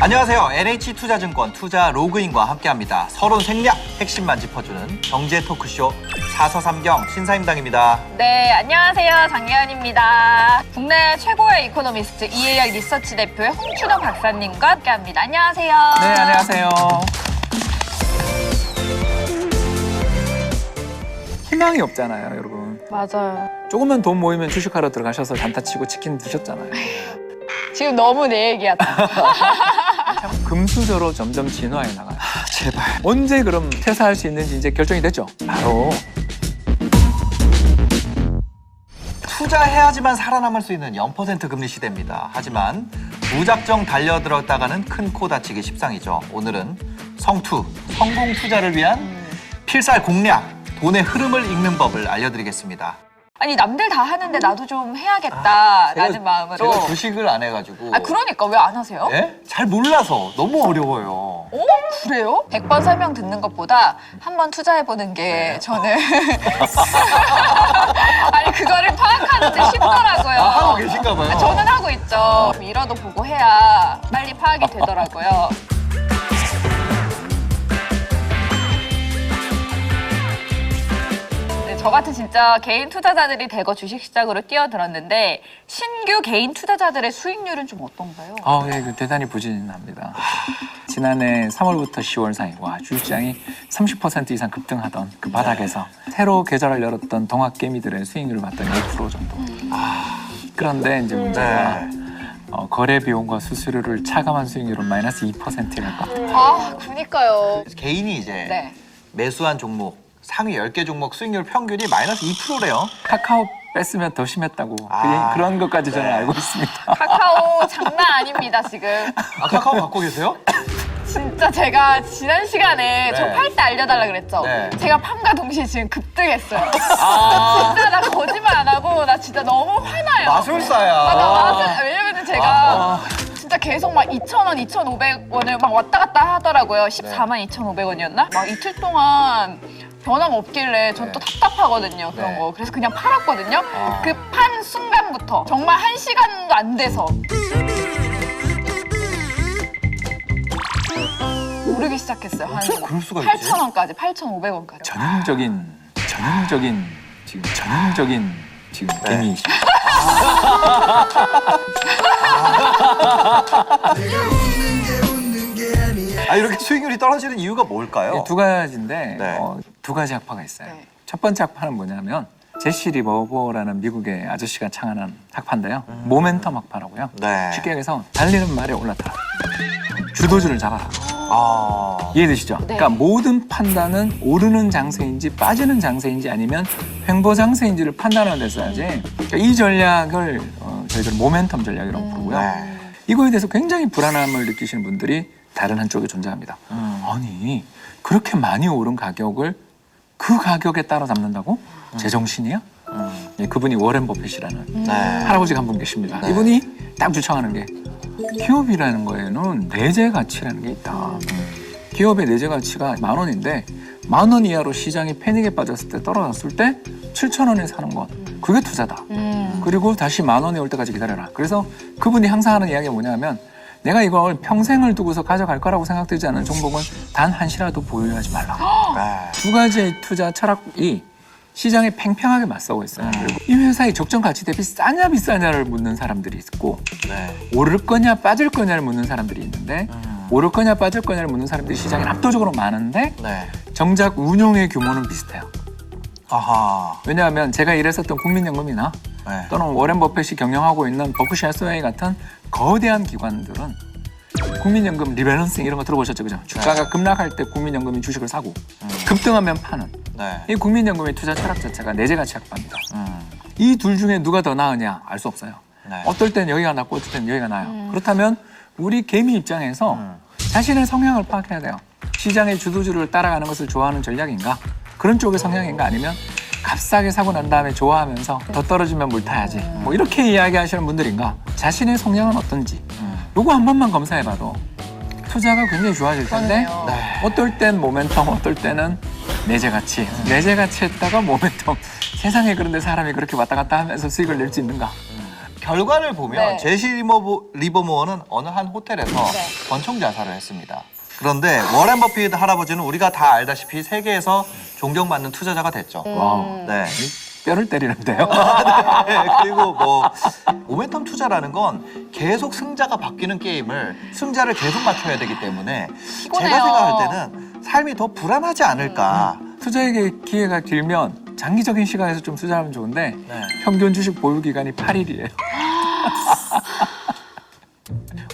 안녕하세요. NH투자증권 투자 로그인과 함께합니다. 서론 생략 핵심만 짚어주는 경제 토크쇼 사서삼경 신사임당입니다. 네, 안녕하세요. 장예은입니다. 국내 최고의 이코노미스트 EAR 리서치 대표의 홍춘호 박사님과 함께합니다. 안녕하세요. 네, 안녕하세요. 희망이 없잖아요, 여러분. 맞아요. 조금만 돈 모이면 주식하러 들어가셔서 단타 치고 치킨 드셨잖아요. 지금 너무 내 얘기하다. 참 금수저로 점점 진화해 나가요. 제발. 언제 그럼 퇴사할 수 있는지 이제 결정이 됐죠? 바로 투자해야지만 살아남을 수 있는 0% 금리 시대입니다. 하지만 무작정 달려들었다가는 큰 코 다치기 십상이죠. 오늘은 성투, 성공 투자를 위한 필살 공략, 돈의 흐름을 읽는 법을 알려드리겠습니다. 아니, 남들 다 하는데 나도 좀 해야겠다라는 마음으로. 제가 주식을 안 해가지고. 그러니까 왜 안 하세요? 예? 잘 몰라서 너무 어려워요. 그래요? 100번 설명 듣는 것보다 한 번 투자해보는 게 저는 아니, 그거를 파악하는데 쉽더라고요. 하고 계신가 봐요. 저는 하고 있죠. 미러도 보고 해야 빨리 파악이 되더라고요. 네, 저 같은 진짜 개인 투자자들이 대거 주식시장으로 뛰어들었는데 신규 개인 투자자들의 수익률은 좀 어떤가요? 예, 대단히 부진합니다. 지난해 3월부터 10월 사이 와 주식시장이 30% 이상 급등하던 그 바닥에서 새로 계좌를 열었던 동학개미들의 수익률을 봤더니 5% 정도. 그런데 이제 문제가 거래 비용과 수수료를 차감한 수익률은 마이너스 2%랄 겁니다. 그니까요. 개인이 이제 네. 매수한 종목, 상위 10개 종목 수익률 평균이 마이너스 2%래요. 카카오 뺐으면 더 심했다고 그런 것까지 저는 알고 있습니다. 카카오 장난 아닙니다, 지금. 카카오 갖고 계세요? 진짜 제가 지난 시간에 저 네. 팔 때 알려달라 그랬죠? 네. 제가 팜과 동시에 지금 급등했어요. 진짜 나 거짓말 안 하고 나 진짜 너무 화나요. 마술사야. 왜냐면은 제가 진짜 계속 막 2,000원, 2,500원을 막 왔다 갔다 하더라고요. 14만 2,500원이었나? 막 이틀 동안 변화가 없길래 전 또 답답하거든요, 그런 네. 거. 그래서 그냥 팔았거든요. 그 판 순간부터 정말 1시간도 안 돼서 오르기 시작했어요. 한 그럴 수가 있지? 8,000원까지, 8,500원까지. 전형적인 지금 개미이십니다. 이렇게 수익률이 떨어지는 이유가 뭘까요? 두 가지인데 네. 두 가지 학파가 있어요. 네. 첫 번째 학파는 뭐냐면 제시 리버버라는 미국의 아저씨가 창안한 학파인데요. 모멘텀 학파라고요. 네. 쉽게 얘기해서 달리는 말에 올라타라. 주도주를 잡아라. 이해되시죠? 네. 그러니까 모든 판단은 오르는 장세인지 빠지는 장세인지 아니면 횡보 장세인지를 판단하는 데 써야지. 그러니까 이 전략을 저희들 모멘텀 전략이라고 부르고요. 네. 이거에 대해서 굉장히 불안함을 느끼시는 분들이 다른 한쪽에 존재합니다. 아니 그렇게 많이 오른 가격을 그 가격에 따라잡는다고? 제정신이야? 예, 그분이 워렌 버핏이라는 네. 할아버지가 한 분 계십니다. 네. 이분이 딱 주창하는 게 기업이라는 거에는 내재 가치라는 게 있다. 기업의 내재 가치가 10,000원인데 10,000원 이하로 시장이 패닉에 빠졌을 때 떨어졌을 때 7,000원에 사는 것 그게 투자다. 그리고 다시 10,000원이 올 때까지 기다려라. 그래서 그분이 항상 하는 이야기가 뭐냐면 내가 이걸 평생을 두고서 가져갈 거라고 생각되지 않는 종목은 단 한시라도 보유하지 말라. 네. 두 가지의 투자 철학이 시장에 팽팽하게 맞서고 있어요. 그리고 이 회사의 적정 가치 대비 싸냐 비싸냐를 묻는 사람들이 있고 네. 오를 거냐 빠질 거냐를 묻는 사람들이 있는데 오를 거냐 빠질 거냐를 묻는 사람들이 시장에 압도적으로 많은데 네. 정작 운용의 규모는 비슷해요. 아하. 왜냐하면 제가 일했었던 국민연금이나 네. 또는 워렌 버핏이 경영하고 있는 버크셔 해서웨이 같은 거대한 기관들은 국민연금 리밸런싱 이런 거 들어보셨죠, 그죠? 주가가 급락할 때 국민연금이 주식을 사고 급등하면 파는 네. 이 국민연금의 투자 철학 자체가 내재 가치 학파입니다. 이 둘 중에 누가 더 나으냐 알 수 없어요. 네. 어떨 땐 여기가 낫고 어떨 땐 여기가 나아요. 그렇다면 우리 개미 입장에서 자신의 성향을 파악해야 돼요. 시장의 주도주를 따라가는 것을 좋아하는 전략인가? 그런 쪽의 성향인가? 아니면 값싸게 사고 난 다음에 좋아하면서 더 떨어지면 물 타야지. 뭐 이렇게 이야기하시는 분들인가? 자신의 성향은 어떤지 요거 한 번만 검사해봐도 투자가 굉장히 좋아질 텐데 그러네요. 어떨 땐 모멘텀, 어떨 때는 내재 가치. 내재 가치에다가 모멘텀. 세상에 그런데 사람이 그렇게 왔다 갔다 하면서 수익을 낼 수 있는가? 결과를 보면 네. 제시 리버모어는 어느 한 호텔에서 네. 권총 자살을 했습니다. 그런데 워렌 버핏 할아버지는 우리가 다 알다시피 세계에서 존경받는 투자자가 됐죠. 와우. 네. 뼈를 때리는데요. 네, 그리고 뭐 모멘텀 투자라는 건 계속 승자가 바뀌는 게임을 승자를 계속 맞춰야 되기 때문에 피곤해요. 제가 생각할 때는 삶이 더 불안하지 않을까. 투자에게 기회가 길면 장기적인 시간에서 좀 투자하면 좋은데 네. 평균 주식 보유 기간이 8일이에요.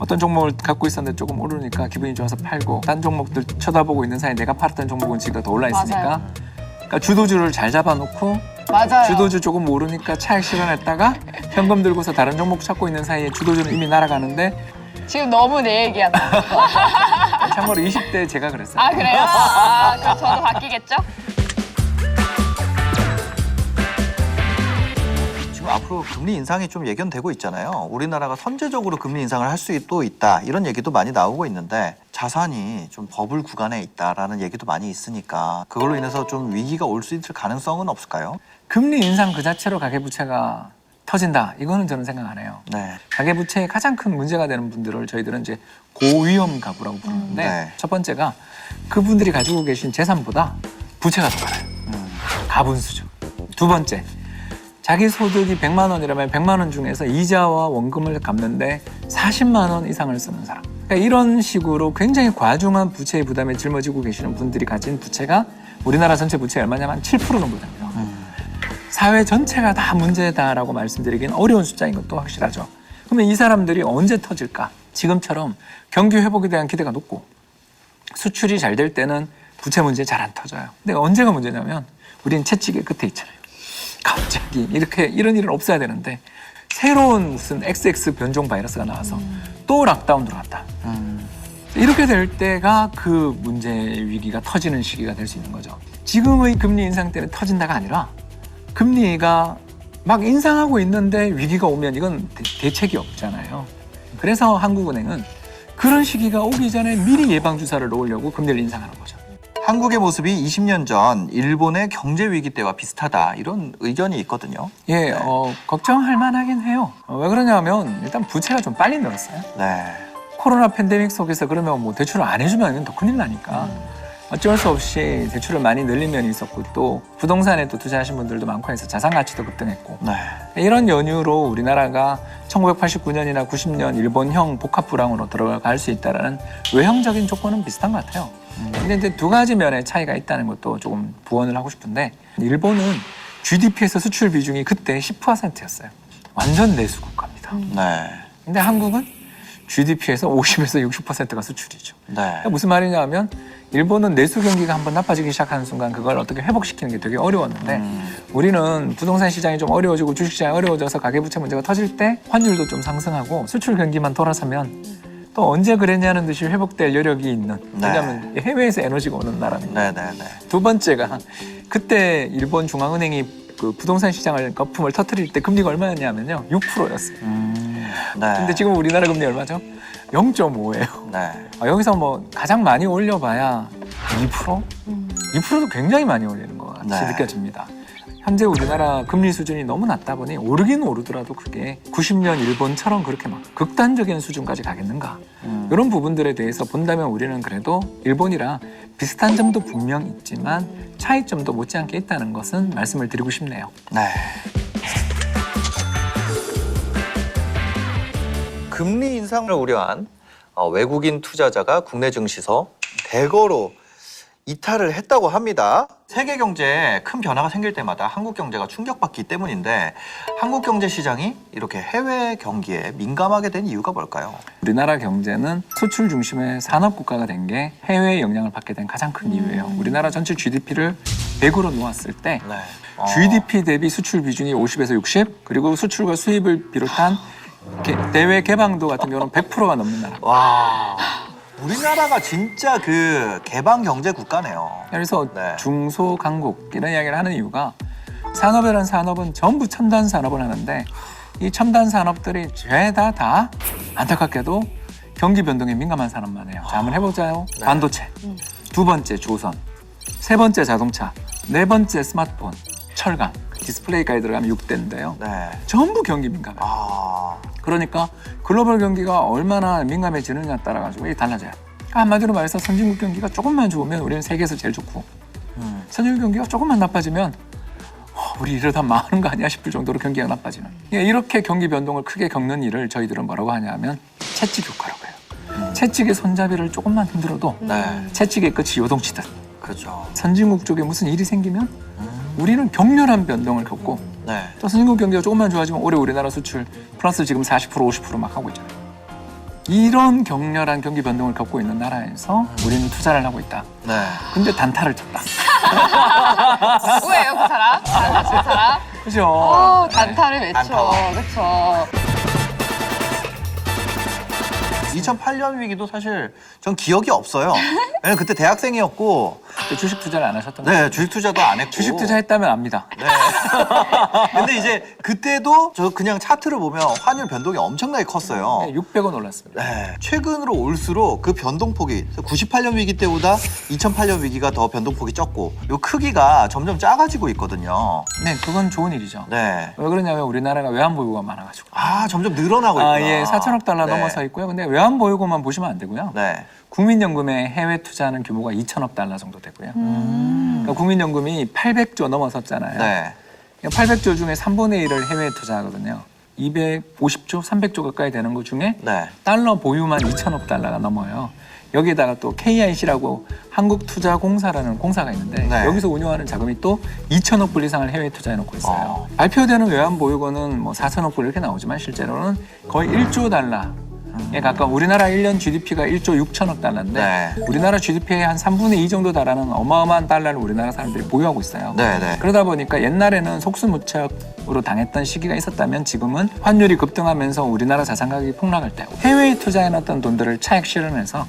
어떤 종목을 갖고 있었는데 조금 오르니까 기분이 좋아서 팔고 딴 종목들 쳐다보고 있는 사이에 내가 팔았던 종목은 지금 더 올라 있으니까 맞아요. 그러니까 주도주를 잘 잡아놓고 맞아요. 주도주 조금 오르니까 차익 실현했다가 현금 들고서 다른 종목 찾고 있는 사이에 주도주는 이미 날아가는데 지금 너무 내 얘기야. 참고로 20대 제가 그랬어요. 아 그래요? 아, 그럼 저도 바뀌겠죠? 지금 앞으로 금리 인상이 좀 예견되고 있잖아요. 우리나라가 선제적으로 금리 인상을 할 수도 있다. 이런 얘기도 많이 나오고 있는데 자산이 좀 버블 구간에 있다라는 얘기도 많이 있으니까 그걸로 인해서 좀 위기가 올 수 있을 가능성은 없을까요? 금리 인상 그 자체로 가계부채가 터진다. 이거는 저는 생각 안 해요. 네. 가계부채의 가장 큰 문제가 되는 분들을 저희들은 이제 고위험 가구라고 부르는데 네. 첫 번째가 그분들이 가지고 계신 재산보다 부채가 더 많아요. 가분 수준. 두 번째, 자기 소득이 100만 원이라면 100만 원 중에서 이자와 원금을 갚는데 40만 원 이상을 쓰는 사람. 그러니까 이런 식으로 굉장히 과중한 부채의 부담에 짊어지고 계시는 분들이 가진 부채가 우리나라 전체 부채 얼마냐면 7% 정도 됩니다. 사회 전체가 다 문제다라고 말씀드리긴 어려운 숫자인 것도 확실하죠. 그러면 이 사람들이 언제 터질까? 지금처럼 경기 회복에 대한 기대가 높고 수출이 잘 될 때는 부채 문제 잘 안 터져요. 근데 언제가 문제냐면 우리는 채찍의 끝에 있잖아요. 갑자기 이렇게 이런 일은 없어야 되는데 새로운 무슨 XX 변종 바이러스가 나와서 또 락다운 들어갔다. 이렇게 될 때가 그 문제 위기가 터지는 시기가 될 수 있는 거죠. 지금의 금리 인상 때는 터진다가 아니라 금리가 막 인상하고 있는데 위기가 오면 이건 대책이 없잖아요. 그래서 한국은행은 그런 시기가 오기 전에 미리 예방주사를 놓으려고 금리를 인상하는 거죠. 한국의 모습이 20년 전 일본의 경제 위기 때와 비슷하다 이런 의견이 있거든요. 예, 걱정할 만하긴 해요. 왜 그러냐면 일단 부채가 좀 빨리 늘었어요. 네. 코로나 팬데믹 속에서 그러면 뭐 대출을 안 해주면 이건 더 큰일 나니까 어쩔 수 없이 대출을 많이 늘린 면이 있었고 또 부동산에 또 투자하신 분들도 많고 해서 자산 가치도 급등했고 네. 이런 연유로 우리나라가 1989년이나 90년 일본형 복합불황으로 들어갈 수 있다는 외형적인 조건은 비슷한 것 같아요. 근데 이제 두 가지 면의 차이가 있다는 것도 조금 부언을 하고 싶은데 일본은 GDP에서 수출 비중이 그때 10%였어요. 완전 내수 국가입니다. 네. 근데 한국은 GDP에서 50에서 60%가 수출이죠. 네. 그러니까 무슨 말이냐 하면 일본은 내수 경기가 한번 나빠지기 시작하는 순간 그걸 어떻게 회복시키는 게 되게 어려웠는데 우리는 부동산 시장이 좀 어려워지고 주식 시장이 어려워져서 가계부채 문제가 터질 때 환율도 좀 상승하고 수출 경기만 돌아서면 또 언제 그랬냐는 듯이 회복될 여력이 있는 네. 왜냐하면 해외에서 에너지가 오는 나라입니다. 네네네. 두 번째가 그때 일본 중앙은행이 그 부동산 시장을 거품을 터뜨릴 때 금리가 얼마였냐면요 6%였어요. 네. 근데 지금 우리나라 금리 얼마죠? 0.5예요. 네. 여기서 뭐 가장 많이 올려봐야 2%? 2%도 굉장히 많이 올리는 것 같이 네. 느껴집니다. 현재 우리나라 금리 수준이 너무 낮다 보니 오르긴 오르더라도 그게 90년 일본처럼 그렇게 막 극단적인 수준까지 가겠는가? 이런 부분들에 대해서 본다면 우리는 그래도 일본이랑 비슷한 점도 분명 있지만 차이점도 못지않게 있다는 것은 말씀을 드리고 싶네요. 네. 금리 인상을 우려한 외국인 투자자가 국내 증시서 대거로 이탈을 했다고 합니다. 세계 경제에 큰 변화가 생길 때마다 한국 경제가 충격받기 때문인데 한국 경제 시장이 이렇게 해외 경기에 민감하게 된 이유가 뭘까요? 우리나라 경제는 수출 중심의 산업 국가가 된 게 해외의 영향을 받게 된 가장 큰 이유예요. 우리나라 전체 GDP를 100으로 놓았을 때 네. GDP 대비 수출 비중이 50에서 60 그리고 수출과 수입을 비롯한 대외 개방도 같은 경우는 100%가 넘는 나라. 와, 우리나라가 진짜 그 개방 경제 국가네요. 그래서 네. 중소 강국 이런 이야기를 하는 이유가 산업이라는 산업은 전부 첨단 산업을 하는데 이 첨단 산업들이 죄다 다 안타깝게도 경기 변동에 민감한 산업만 해요. 자, 한번 해보자요. 네. 반도체, 두 번째 조선, 세 번째 자동차, 네 번째 스마트폰, 철강. 디스플레이까지 들어가면 6대인데요. 네. 전부 경기 민감해요. 아. 그러니까 글로벌 경기가 얼마나 민감해지느냐에 따라 가지고 이게 달라져요. 한마디로 말해서 선진국 경기가 조금만 좋으면 우리는 세계에서 제일 좋고 선진국 경기가 조금만 나빠지면 우리 이러다 망하는 거 아니야 싶을 정도로 경기가 나빠지는. 이렇게 경기 변동을 크게 겪는 일을 저희들은 뭐라고 하냐면 채찍 효과라고 해요. 채찍의 손잡이를 조금만 흔들어도 네. 채찍의 끝이 요동치듯 그렇죠. 선진국 쪽에 무슨 일이 생기면 우리는 격렬한 변동을 겪고 네. 또 선진국 경기가 조금만 좋아지면 올해 우리나라 수출 플러스 지금 40% 50% 막 하고 있잖아요. 이런 격렬한 경기 변동을 겪고 있는 나라에서 우리는 투자를 하고 있다. 네. 근데 단타를 쳤다. 누구예요, 그 사람? 그 사람? 그죠? 단타를 외쳐. 단타. 그쵸. 2008년 위기도 사실 전 기억이 없어요. 왜냐면 그때 대학생이었고, 그때 주식 투자를 안 하셨던 거예요? 네, 주식 투자도 안 했고. 주식 투자했다면 압니다. 네. 근데 이제 그때도 저 그냥 차트를 보면 환율 변동이 엄청나게 컸어요. 네, 600원 올랐습니다. 네. 최근으로 올수록 그 변동폭이 98년 위기 때보다 2008년 위기가 더 변동폭이 적고 요 크기가 점점 작아지고 있거든요. 네, 그건 좋은 일이죠. 네. 왜 그러냐면 우리나라가 외환보유고가 많아가지고. 아, 점점 늘어나고 있구나. 예, 4천억 달러 네. 넘어서 있고요. 근데 외환보유고만 보시면 안 되고요. 네. 국민연금에 해외 투자하는 규모가 2천억 달러 정도 되고요. 그러니까 국민연금이 800조 넘어섰잖아요. 네. 800조 중에 3분의 1을 해외 투자하거든요. 250조, 300조 가까이 되는 것 중에 네. 달러 보유만 2천억 달러가 넘어요. 여기에다가 또 KIC라고 한국투자공사라는 공사가 있는데 네. 여기서 운용하는 자금이 또 2천억 불 이상을 해외에 투자해 놓고 있어요. 발표되는 외환보유고는 뭐 4천억 불 이렇게 나오지만 실제로는 거의 1조 달러에 가까운 우리나라 1년 GDP가 1조 6천억 달러인데 네. 우리나라 GDP의 한 3분의 2 정도 달하는 어마어마한 달러를 우리나라 사람들이 보유하고 있어요. 네, 네. 그러다 보니까 옛날에는 속수무책으로 당했던 시기가 있었다면 지금은 환율이 급등하면서 우리나라 자산 가격이 폭락할 때 해외에 투자해놨던 돈들을 차익 실현해서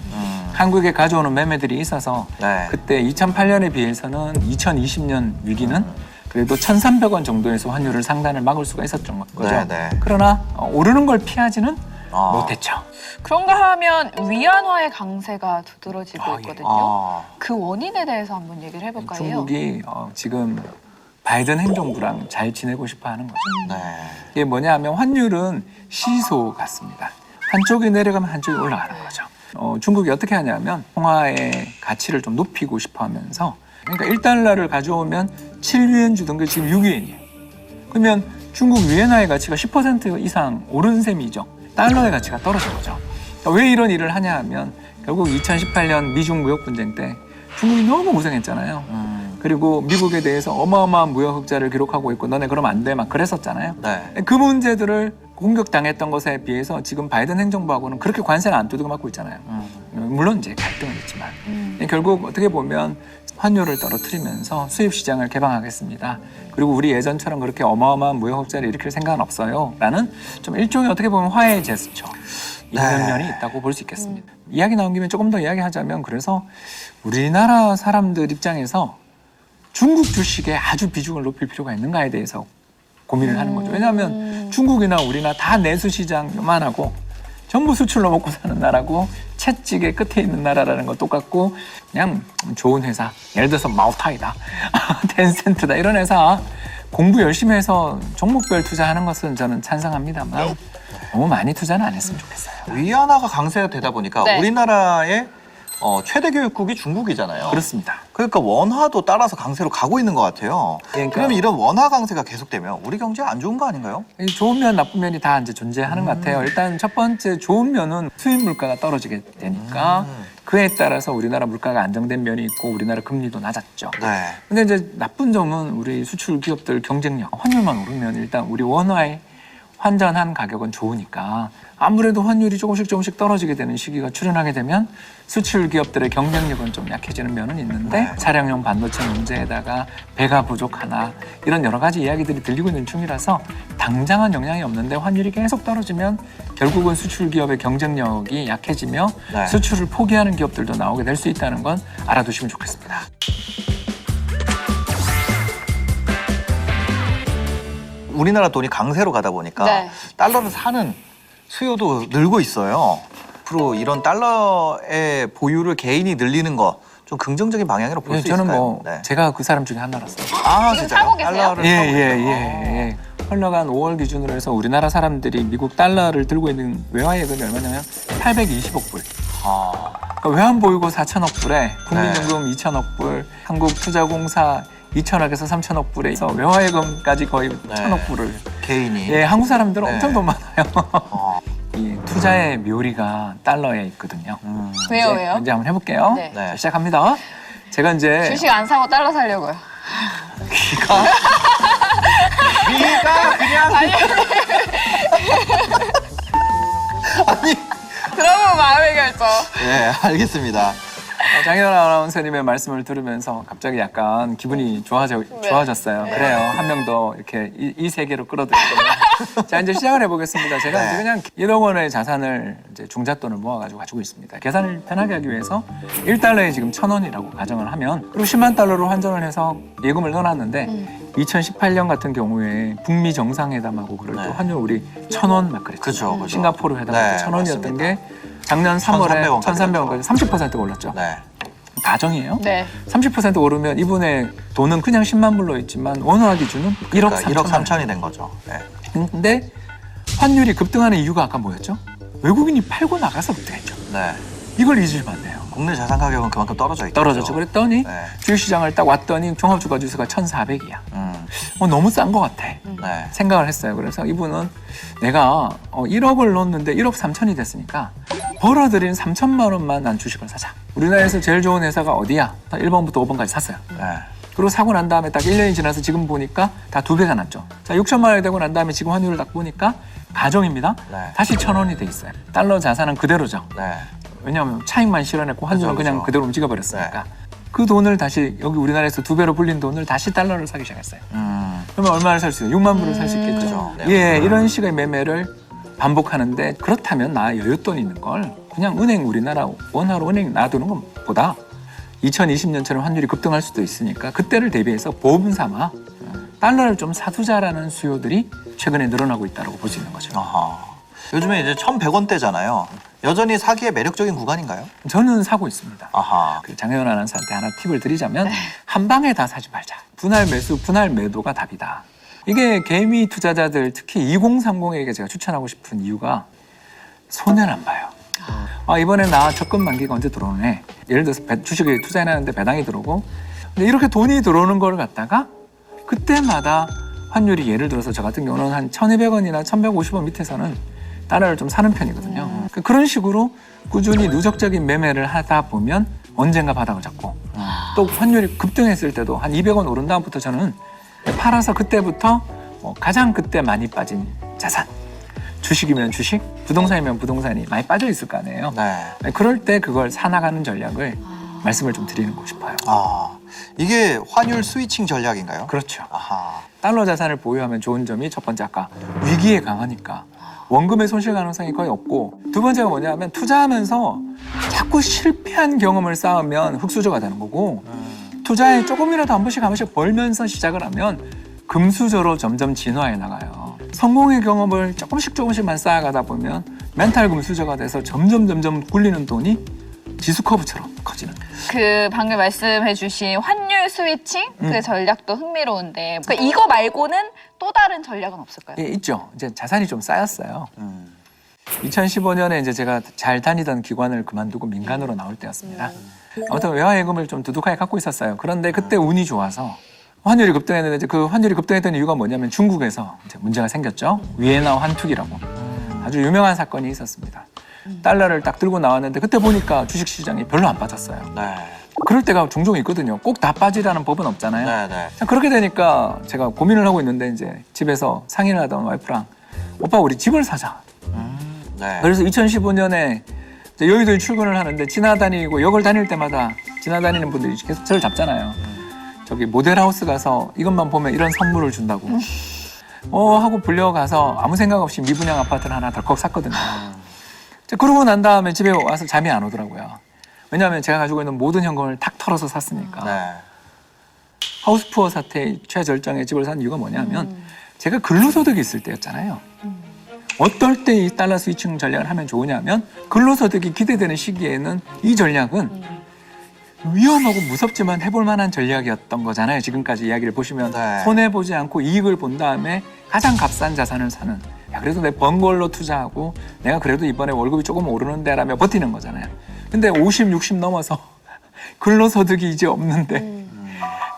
한국에 가져오는 매매들이 있어서 네. 그때 2008년에 비해서는 2020년 위기는 그래도 1,300원 정도에서 환율을 상단을 막을 수가 있었던 거죠. 네, 네. 그러나 오르는 걸 피하지는 못했죠. 그런가 하면 위안화의 강세가 두드러지고 아, 예. 있거든요. 아. 그 원인에 대해서 한번 얘기를 해볼까요? 중국이 지금 바이든 행정부랑 잘 지내고 싶어 하는 거죠. 네. 이게 뭐냐 하면 환율은 시소 같습니다. 한쪽이 내려가면 한쪽이 올라가는 거죠. 중국이 어떻게 하냐면 통화의 가치를 좀 높이고 싶어 하면서 그러니까 1달러를 가져오면 7위엔 주던 게 지금 6위엔이에요. 그러면 중국 위엔화의 가치가 10% 이상 오른 셈이죠. 달러의 가치가 떨어진 거죠. 그러니까 왜 이런 일을 하냐 하면 결국 2018년 미중 무역 분쟁 때 중국이 너무 고생했잖아요. 그리고 미국에 대해서 어마어마한 무역 흑자를 기록하고 있고 너네 그러면 안 돼 막 그랬었잖아요. 네. 그 문제들을 공격당했던 것에 비해서 지금 바이든 행정부하고는 그렇게 관세를 안 두들겨 맞고 있잖아요. 물론 이제 갈등은 있지만 결국 어떻게 보면 환율을 떨어뜨리면서 수입 시장을 개방하겠습니다. 그리고 우리 예전처럼 그렇게 어마어마한 무역 흑자를 일으킬 생각은 없어요. 라는 좀 일종의 어떻게 보면 화해의 제스처 이런 네. 면이 있다고 볼 수 있겠습니다. 이야기 나온 김에 조금 더 이야기하자면 그래서 우리나라 사람들 입장에서 중국 주식에 아주 비중을 높일 필요가 있는가에 대해서 고민을 하는 거죠. 왜냐하면 중국이나 우리나 다 내수 시장 요만하고 전부 수출로 먹고 사는 나라고 채찍의 끝에 있는 나라라는 건 똑같고 그냥 좋은 회사 예를 들어서 마오타이다 텐센트다 이런 회사 공부 열심히 해서 종목별 투자하는 것은 저는 찬성합니다만 너무 많이 투자는 안 했으면 좋겠어요. 위안화가 강세가 되다 보니까 네. 우리나라의 최대 교육국이 중국이잖아요. 그렇습니다. 그러니까 원화도 따라서 강세로 가고 있는 것 같아요. 그러니까요. 그러면 이런 원화 강세가 계속되면 우리 경제 안 좋은 거 아닌가요? 이 좋은 면, 나쁜 면이 다 이제 존재하는 것 같아요. 일단 첫 번째 좋은 면은 수입 물가가 떨어지게 되니까 그에 따라서 우리나라 물가가 안정된 면이 있고 우리나라 금리도 낮았죠. 네. 근데 이제 나쁜 점은 우리 수출 기업들 경쟁력, 환율만 오르면 일단 우리 원화의 환전한 가격은 좋으니까 아무래도 환율이 조금씩 떨어지게 되는 시기가 출현하게 되면 수출 기업들의 경쟁력은 좀 약해지는 면은 있는데 네. 차량용 반도체 문제에다가 배가 부족하나 이런 여러 가지 이야기들이 들리고 있는 중이라서 당장은 영향이 없는데 환율이 계속 떨어지면 결국은 수출 기업의 경쟁력이 약해지며 네. 수출을 포기하는 기업들도 나오게 될 수 있다는 건 알아두시면 좋겠습니다. 우리나라 돈이 강세로 가다 보니까 네. 달러를 사는 수요도 늘고 있어요. 앞으로 이런 달러의 보유를 개인이 늘리는 거 좀 긍정적인 방향으로 볼 예, 수 저는 있을까요? 뭐 네. 제가 그 사람 중에 하나라서. 아, 지금 진짜요? 사고 계세요? 달러를 예, 사고 예, 계세요? 예. 흘러간 5월 기준으로 해서 우리나라 사람들이 미국 달러를 들고 있는 외화예금이 얼마냐면 820억 불. 아, 그러니까 외환보유고 4천억 불에 국민연금 네. 2천억 불, 한국투자공사 2천억에서 3천억 불에 있어 외화예금까지 거의 네. 1천억 불을. 개인이. 예, 한국 사람들은 네. 엄청 돈 많아요. 어, 이 투자의 묘리가 달러에 있거든요. 왜요, 왜요? 이제 한번 해볼게요. 네. 자, 시작합니다. 제가 이제 주식 안 사고 달러 살려고요. 귀가 그냥 아니. 들어보면 마음의 결정. 예, 알겠습니다. 장현 아나운서님의 말씀을 들으면서 갑자기 약간 기분이 좋아졌어요. 네. 그래요. 한 명 더 이렇게 이 세계로 끌어들였거든요. 자, 이제 시작을 해보겠습니다. 제가 네. 이제 그냥 1억 원의 자산을 이제 종잣돈을 모아가지고 가지고 있습니다. 계산을 편하게 하기 위해서 1달러에 지금 1,000원이라고 가정을 하면 그리고 10만 달러로 환전을 해서 예금을 넣어놨는데 2018년 같은 경우에 북미 정상회담하고 그럴 때 네. 환율 우리 1,000원 막 그랬죠. 그죠, 그죠. 싱가포르 회담 네, 때 1,000원이었던 맞습니다. 게 작년 3월에 1,300원 1,300원까지 30%가 올랐죠. 네. 가정이에요. 네. 30% 오르면 이분의 돈은 그냥 10만 불로 있지만 원화 기준은 1억 그러니까 3천 1억 원. 3천이 된 거죠. 네. 근데 환율이 급등하는 이유가 아까 뭐였죠? 외국인이 팔고 나가서 급등했죠. 네. 이걸 잊으면 안 돼요. 국내 자산 가격은 그만큼 떨어져 있죠. 떨어졌죠. 그랬더니 네. 주식시장을 딱 왔더니 종합주가지수가 1,400이야. 너무 싼 것 같아. 네. 생각을 했어요. 그래서 이분은 내가 1억을 넣었는데 1억 3천이 됐으니까 벌어들인 3천만 원만 난 주식을 사자. 우리나라에서 제일 좋은 회사가 어디야? 1번부터 5번까지 샀어요. 네. 그리고 사고 난 다음에 딱 1년이 지나서 지금 보니까 다 2배가 났죠. 자, 6천만 원이 되고 난 다음에 지금 환율을 딱 보니까 가정입니다. 네. 다시 1,000원이 돼 있어요. 달러 자산은 그대로죠. 네. 왜냐하면 차익만 실어냈고 환율은 그죠, 그냥 그죠. 그대로 움직여버렸으니까. 그 돈을 다시 여기 우리나라에서 2배로 불린 돈을 다시 달러를 사기 시작했어요. 그러면 얼마를 살 수 있어요? 6만 불을 살 수 있겠죠. 그죠. 네. 예, 이런 식의 매매를 반복하는데 그렇다면 나 여윳돈 있는 걸 그냥 은행 우리나라 원화로 은행 놔두는 것보다 2020년처럼 환율이 급등할 수도 있으니까 그때를 대비해서 보험 삼아 달러를 좀 사두자라는 수요들이 최근에 늘어나고 있다고 볼 수 있는 거죠. 아하. 요즘에 이제 1,100원대잖아요. 여전히 사기에 매력적인 구간인가요? 저는 사고 있습니다. 아하. 그 장혜원 아나운서한테 하나 팁을 드리자면 한 방에 다 사지 말자. 분할 매수, 분할 매도가 답이다. 이게 개미 투자자들 특히 2030에게 제가 추천하고 싶은 이유가 손해를 안 봐요. 아, 이번에 나 적금 만기가 언제 들어오네. 예를 들어서 주식에 투자해놨는데 배당이 들어오고 근데 이렇게 돈이 들어오는 걸 갖다가 그때마다 환율이 예를 들어서 저 같은 경우는 한 1,200원이나 1,150원 밑에서는 달러를 좀 사는 편이거든요. 그런 식으로 꾸준히 누적적인 매매를 하다 보면 언젠가 바닥을 잡고 또 환율이 급등했을 때도 한 200원 오른 다음부터 저는 팔아서 그때부터 가장 그때 많이 빠진 자산 주식이면 주식, 부동산이면 부동산이 많이 빠져 있을 거 아니에요. 네. 그럴 때 그걸 사나가는 전략을 말씀을 좀 드리고 싶어요. 아, 이게 환율 스위칭 전략인가요? 그렇죠. 아하. 달러 자산을 보유하면 좋은 점이 첫 번째 아까 위기에 강하니까 원금의 손실 가능성이 거의 없고 두 번째가 뭐냐면 투자하면서 자꾸 실패한 경험을 쌓으면 흑수저가 되는 거고 투자에 조금이라도 한 번씩 벌면서 시작을 하면 금수저로 점점 진화해 나가요. 성공의 경험을 조금씩만 쌓아가다 보면 멘탈 금수저가 돼서 점점 굴리는 돈이 지수 커브처럼 커지는 거예요. 그 방금 말씀해주신 환율 스위칭 그 전략도 흥미로운데 그러니까 이거 말고는 또 다른 전략은 없을까요? 예, 있죠. 이제 자산이 좀 쌓였어요. 음. 2015년에 이제 제가 잘 다니던 기관을 그만두고 민간으로 나올 때였습니다. 아무튼 외화예금을 좀 두둑하게 갖고 있었어요. 그런데 그때 운이 좋아서 환율이 급등했는데 이제 그 환율이 급등했던 이유가 뭐냐면 중국에서 이제 문제가 생겼죠. 위에나 환투기라고 아주 유명한 사건이 있었습니다. 달러를 딱 들고 나왔는데 그때 보니까 주식시장이 별로 안 빠졌어요. 네. 그럴 때가 종종 있거든요. 꼭 다 빠지라는 법은 없잖아요. 네, 네. 자, 그렇게 되니까 제가 고민을 하고 있는데 이제 집에서 상의를 하던 와이프랑 오빠 우리 집을 사자. 네. 그래서 2015년에 여의도에 출근을 하는데 지나다니고 역을 다닐 때마다 지나다니는 분들이 계속 저를 잡잖아요. 저기 모델하우스 가서 이것만 보면 이런 선물을 준다고. 하고 불려가서 아무 생각 없이 미분양 아파트를 하나 덜컥 샀거든요. 그러고 난 다음에 집에 와서 잠이 안 오더라고요. 왜냐하면 제가 가지고 있는 모든 현금을 탁 털어서 샀으니까. 네. 하우스푸어 사태의 최절정의 집을 산 이유가 뭐냐면 제가 근로소득이 있을 때였잖아요. 어떨 때 이 달러 스위칭 전략을 하면 좋으냐면 근로소득이 기대되는 시기에는 이 전략은 위험하고 무섭지만 해볼 만한 전략이었던 거잖아요. 지금까지 이야기를 보시면 네. 손해보지 않고 이익을 본 다음에 가장 값싼 자산을 사는, 야, 그래도 내 번 걸로 투자하고 내가 그래도 이번에 월급이 조금 오르는데 라며 버티는 거잖아요. 근데 50, 60 넘어서 근로소득이 이제 없는데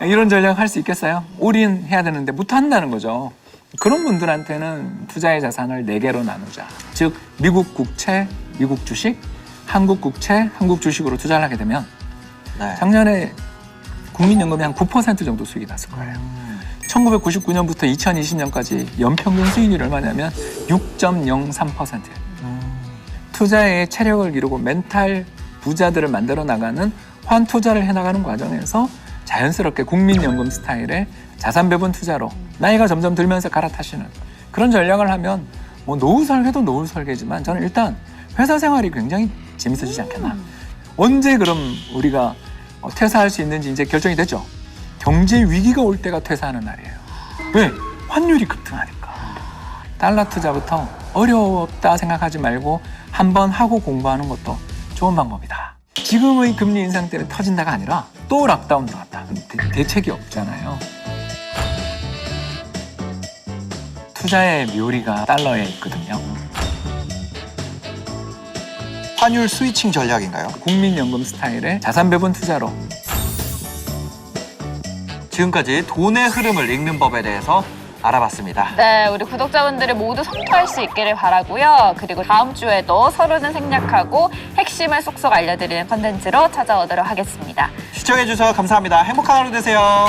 이런 전략 할 수 있겠어요? 올인해야 되는데 못한다는 거죠. 그런 분들한테는 투자의 자산을 4개로 나누자. 즉 미국 국채, 미국 주식, 한국 국채, 한국 주식으로 투자를 하게 되면 네. 작년에 국민연금이 한 9% 정도 수익이 났을 거예요. 1999년부터 2020년까지 연평균 수익률이 얼마냐면 6.03%예요. 투자의 체력을 기르고 멘탈 부자들을 만들어 나가는 환투자를 해나가는 과정에서 자연스럽게 국민연금 스타일의 자산 배분 투자로 나이가 점점 들면서 갈아타시는 그런 전략을 하면 뭐 노후 설계도 노후 설계지만 저는 일단 회사 생활이 굉장히 재밌어지지 않겠나. 언제 그럼 우리가 퇴사할 수 있는지 이제 결정이 됐죠. 경제 위기가 올 때가 퇴사하는 날이에요. 왜? 환율이 급등하니까. 달러 투자부터 어렵다 생각하지 말고 한번 하고 공부하는 것도 좋은 방법이다. 지금의 금리 인상 때문에 터진다가 아니라 또 락다운 들어갔다. 대책이 없잖아요. 투자의 묘리가 달러에 있거든요. 환율 스위칭 전략인가요? 국민연금 스타일의 자산 배분 투자로. 지금까지 돈의 흐름을 읽는 법에 대해서 알아봤습니다. 네, 우리 구독자분들이 모두 성투할 수 있기를 바라고요. 그리고 다음 주에도 서로는 생략하고 핵심을 쏙쏙 알려드리는 컨텐츠로 찾아오도록 하겠습니다. 시청해주셔서 감사합니다. 행복한 하루 되세요.